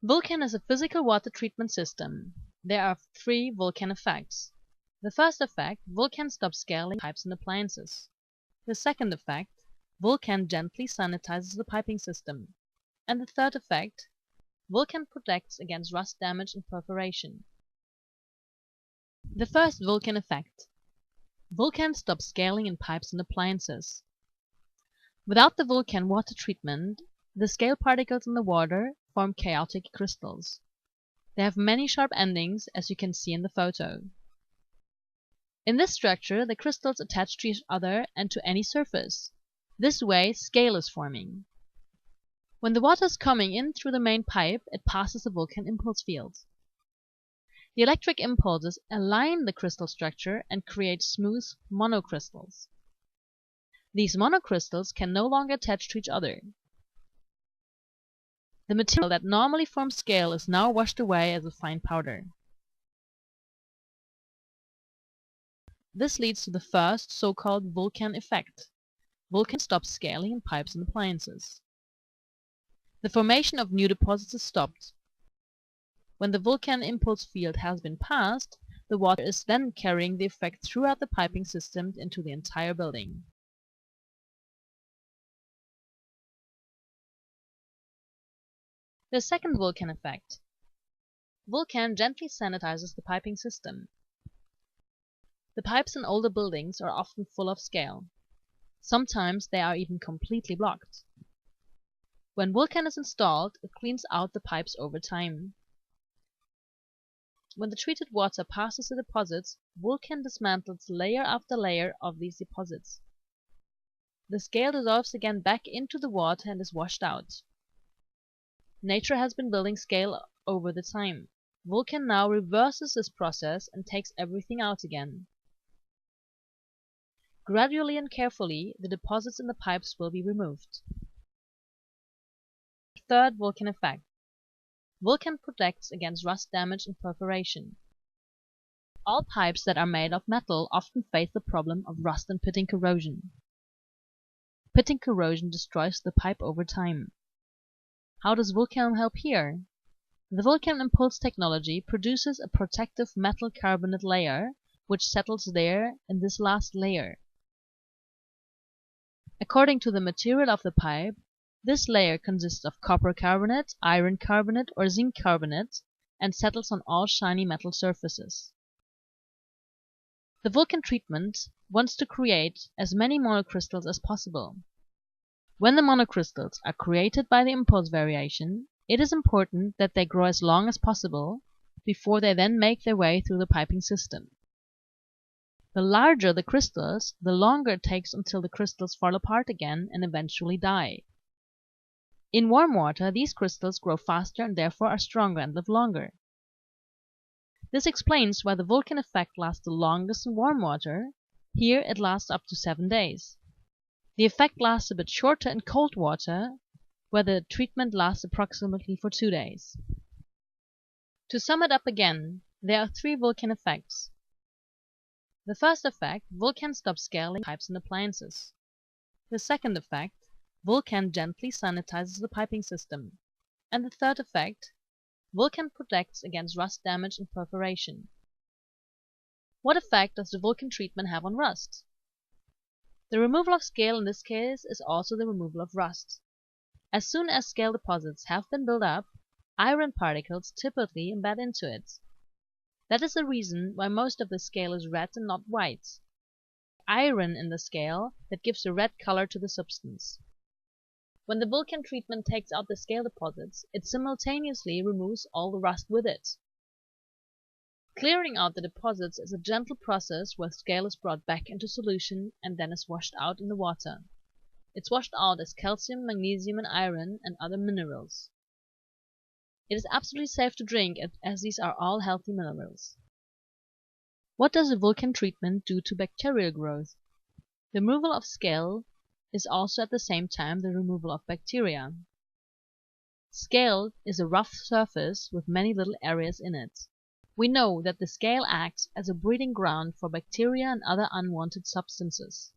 Vulcan is a physical water treatment system. There are three Vulcan effects. The first effect, Vulcan stops scaling pipes and appliances. The second effect, Vulcan gently sanitizes the piping system. And the third effect, Vulcan protects against rust damage and perforation. The first Vulcan effect. Vulcan stops scaling in pipes and appliances. Without the Vulcan water treatment, the scale particles in the water form chaotic crystals. They have many sharp endings, as you can see in the photo. In this structure, the crystals attach to each other and to any surface. This way, scale is forming. When the water is coming in through the main pipe, it passes the Vulcan impulse field. The electric impulses align the crystal structure and create smooth monocrystals. These monocrystals can no longer attach to each other. The material that normally forms scale is now washed away as a fine powder. This leads to the first so-called Vulcan effect. Vulcan stops scaling in pipes and appliances. The formation of new deposits is stopped. When the Vulcan impulse field has been passed, the water is then carrying the effect throughout the piping system into the entire building. The second Vulcan effect. Vulcan gently sanitizes the piping system. The pipes in older buildings are often full of scale. Sometimes they are even completely blocked. When Vulcan is installed, it cleans out the pipes over time. When the treated water passes the deposits, Vulcan dismantles layer after layer of these deposits. The scale dissolves again back into the water and is washed out. Nature has been building scale over the time. Vulcan now reverses this process and takes everything out again. Gradually and carefully, the deposits in the pipes will be removed. Third Vulcan effect. Vulcan protects against rust damage and perforation. All pipes that are made of metal often face the problem of rust and pitting corrosion. Pitting corrosion destroys the pipe over time. How does Vulcan help here? The Vulcan impulse technology produces a protective metal carbonate layer, which settles there in this last layer. According to the material of the pipe, this layer consists of copper carbonate, iron carbonate, or zinc carbonate, and settles on all shiny metal surfaces. The Vulcan treatment wants to create as many monocrystals as possible. When the monocrystals are created by the impulse variation, it is important that they grow as long as possible before they then make their way through the piping system. The larger the crystals, the longer it takes until the crystals fall apart again and eventually die. In warm water, these crystals grow faster and therefore are stronger and live longer. This explains why the Vulcan effect lasts the longest in warm water. Here it lasts up to 7 days. The effect lasts a bit shorter in cold water, where the treatment lasts approximately for 2 days. To sum it up again, there are 3 Vulcan effects. The first effect, Vulcan stops scaling pipes and appliances. The second effect, Vulcan gently sanitizes the piping system. And the third effect, Vulcan protects against rust damage and perforation. What effect does the Vulcan treatment have on rust? The removal of scale in this case is also the removal of rust. As soon as scale deposits have been built up, iron particles typically embed into it. That is the reason why most of the scale is red and not white. Iron in the scale that gives a red color to the substance. When the Vulcan treatment takes out the scale deposits, it simultaneously removes all the rust with it. Clearing out the deposits is a gentle process where scale is brought back into solution and then is washed out in the water. It's washed out as calcium, magnesium, and iron, and other minerals. It is absolutely safe to drink as these are all healthy minerals. What does the Vulcan treatment do to bacterial growth? The removal of scale is also at the same time the removal of bacteria. Scale is a rough surface with many little areas in it. We know that the scale acts as a breeding ground for bacteria and other unwanted substances.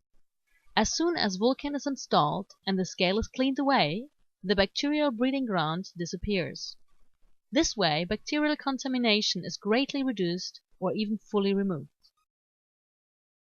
As soon as Vulcan is installed and the scale is cleaned away, the bacterial breeding ground disappears. This way, bacterial contamination is greatly reduced or even fully removed.